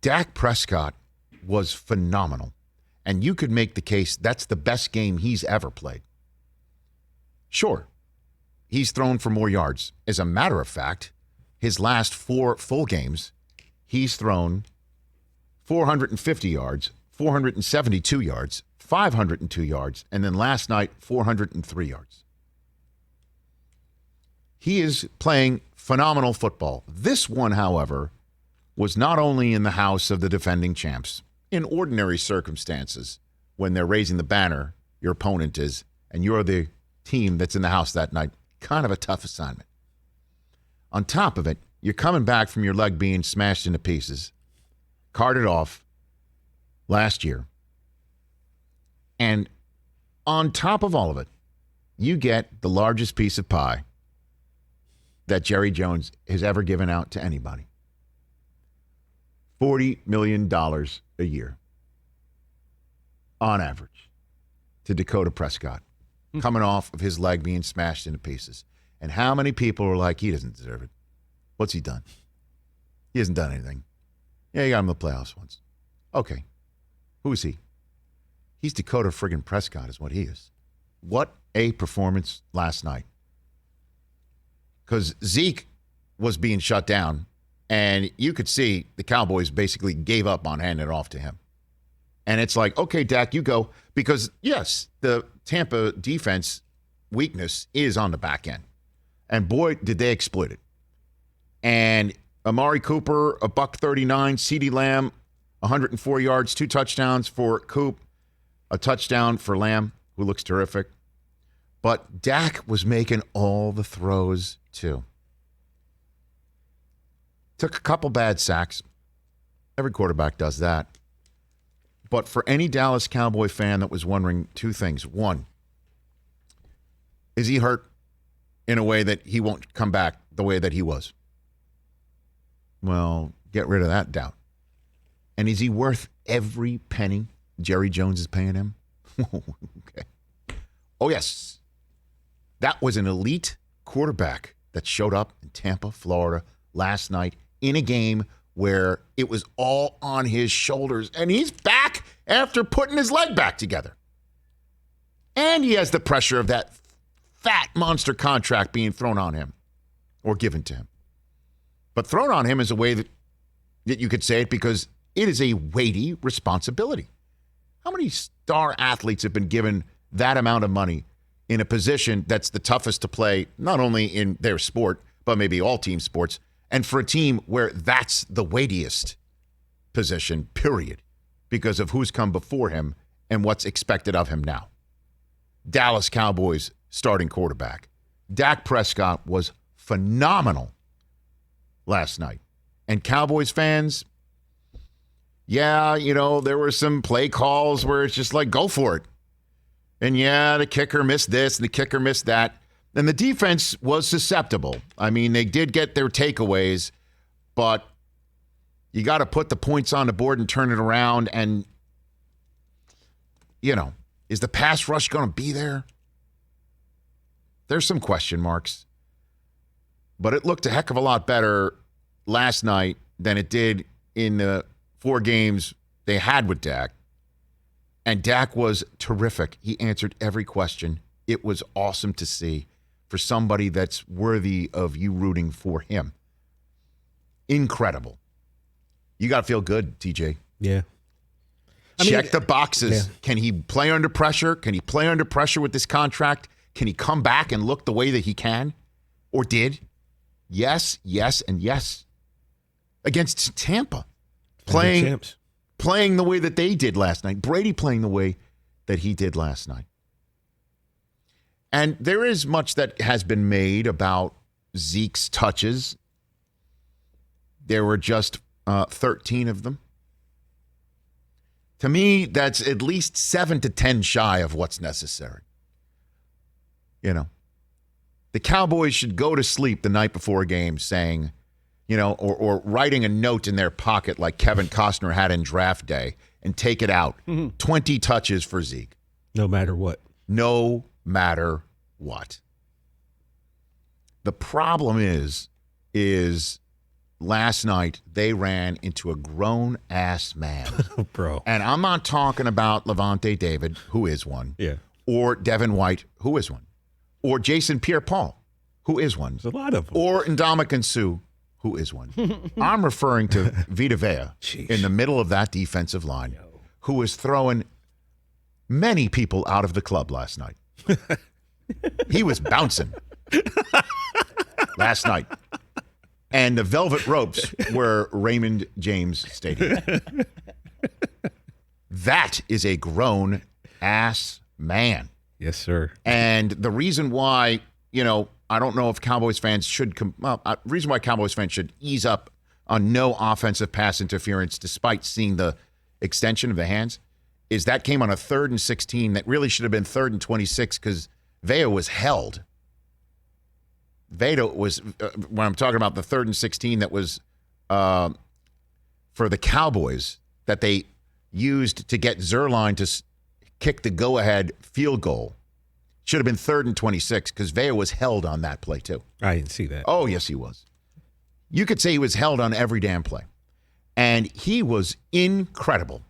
Dak Prescott was phenomenal. And you could make the case that's the best game he's ever played. Sure, he's thrown for more yards. As a matter of fact, his last 4 full games, he's thrown 450 yards, 472 yards, 502 yards, and then last night, 403 yards. He is playing phenomenal football. This one, however, was not only in the house of the defending champs. In ordinary circumstances, when they're raising the banner, your opponent is, and you're the team that's in the house that night, kind of a tough assignment. On top of it, you're coming back from your leg being smashed into pieces, carted off last year. And on top of all of it, you get the largest piece of pie that Jerry Jones has ever given out to anybody. $40 million a year on average to Dakota Prescott, coming off of his leg being smashed into pieces. And how many people are like, he doesn't deserve it? What's he done? He hasn't done anything. Yeah, he got him in the playoffs once. Okay. Who is he? He's Dakota friggin' Prescott is what he is. What a performance last night. Because Zeke was being shut down, and you could see the Cowboys basically gave up on handing it off to him. And it's like, okay, Dak, you go. Because, yes, the Tampa defense weakness is on the back end. And, boy, did they exploit it. And Amari Cooper, $139, CeeDee Lamb, 104 yards, 2 touchdowns for Coop, a touchdown for Lamb, who looks terrific. But Dak was making all the throws, too. Took a couple bad sacks. Every quarterback does that. But for any Dallas Cowboy fan that was wondering 2 things. 1, is he hurt in a way that he won't come back the way that he was? Well, get rid of that doubt. And is he worth every penny Jerry Jones is paying him? Okay. Oh, yes. That was an elite quarterback that showed up in Tampa, Florida last night in a game where it was all on his shoulders. And he's back after putting his leg back together. And he has the pressure of that fat monster contract being thrown on him or given to him. But thrown on him is a way that you could say it because it is a weighty responsibility. How many star athletes have been given that amount of money in a position that's the toughest to play, not only in their sport, but maybe all team sports, and for a team where that's the weightiest position, period, because of who's come before him and what's expected of him now? Dallas Cowboys starting quarterback. Dak Prescott was phenomenal last night. And Cowboys fans, yeah, there were some play calls where it's just like, go for it. And yeah, the kicker missed this and the kicker missed that. And the defense was susceptible. I mean, they did get their takeaways, but you got to put the points on the board and turn it around. And, is the pass rush going to be there? There's some question marks. But it looked a heck of a lot better last night than it did in the 4 games they had with Dak. And Dak was terrific. He answered every question. It was awesome to see for somebody that's worthy of you rooting for him. Incredible. You got to feel good, TJ. Yeah. Check the boxes. Yeah. Can he play under pressure? Can he play under pressure with this contract? Can he come back and look the way that he can or did? Yes, yes, and yes. Against Tampa. Playing the way that they did last night. Brady playing the way that he did last night. And there is much that has been made about Zeke's touches. There were just 13 of them. To me, that's at least 7 to 10 shy of what's necessary. The Cowboys should go to sleep the night before a game saying, or writing a note in their pocket like Kevin Costner had in draft day and take it out. 20 touches for Zeke. No matter what. No matter what. The problem is last night they ran into a grown-ass man. Bro. And I'm not talking about Levante David, who is one. Yeah. Or Devin White, who is one. Or Jason Pierre-Paul, who is one. There's a lot of them. Or Ndamukong Suh, who is one. I'm referring to Vita Vea in the middle of that defensive line, who was throwing many people out of the club last night. He was bouncing last night. And the velvet ropes were Raymond James Stadium. That is a grown-ass man. Yes, sir. And the reason why, I don't know if Cowboys fans should reason why Cowboys fans should ease up on no offensive pass interference despite seeing the extension of the hands is that came on a 3rd and 16 that really should have been 3rd and 26 because Vea was held. Veda was, when I'm talking about the 3rd and 16 that was for the Cowboys that they used to get Zerline to kick the go-ahead field goal. Should have been 3rd and 26 because Vea was held on that play too. I didn't see that. Oh, yes, he was. You could say he was held on every damn play. And he was incredible,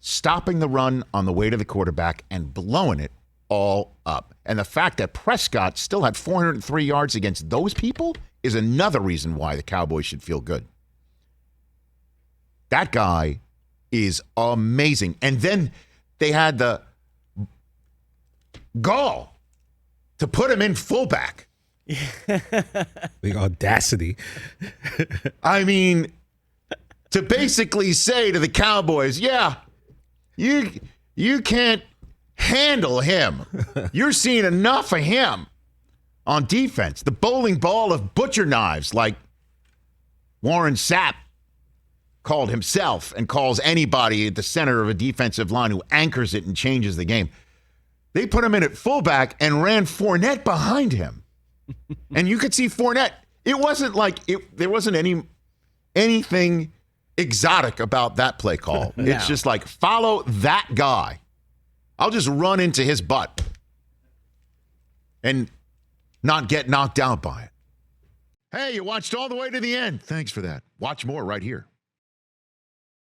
stopping the run on the way to the quarterback and blowing it all up. And the fact that Prescott still had 403 yards against those people is another reason why the Cowboys should feel good. That guy is amazing. And then they had the gall to put him in fullback. The audacity. I mean, to basically say to the Cowboys, yeah, you can't handle him. You're seeing enough of him on defense. The bowling ball of butcher knives, like Warren Sapp called himself and calls anybody at the center of a defensive line who anchors it and changes the game. They put him in at fullback and ran Fournette behind him. And you could see Fournette. It wasn't like there wasn't anything exotic about that play call. No. It's just like, follow that guy. I'll just run into his butt and not get knocked out by it. Hey, you watched all the way to the end. Thanks for that. Watch more right here.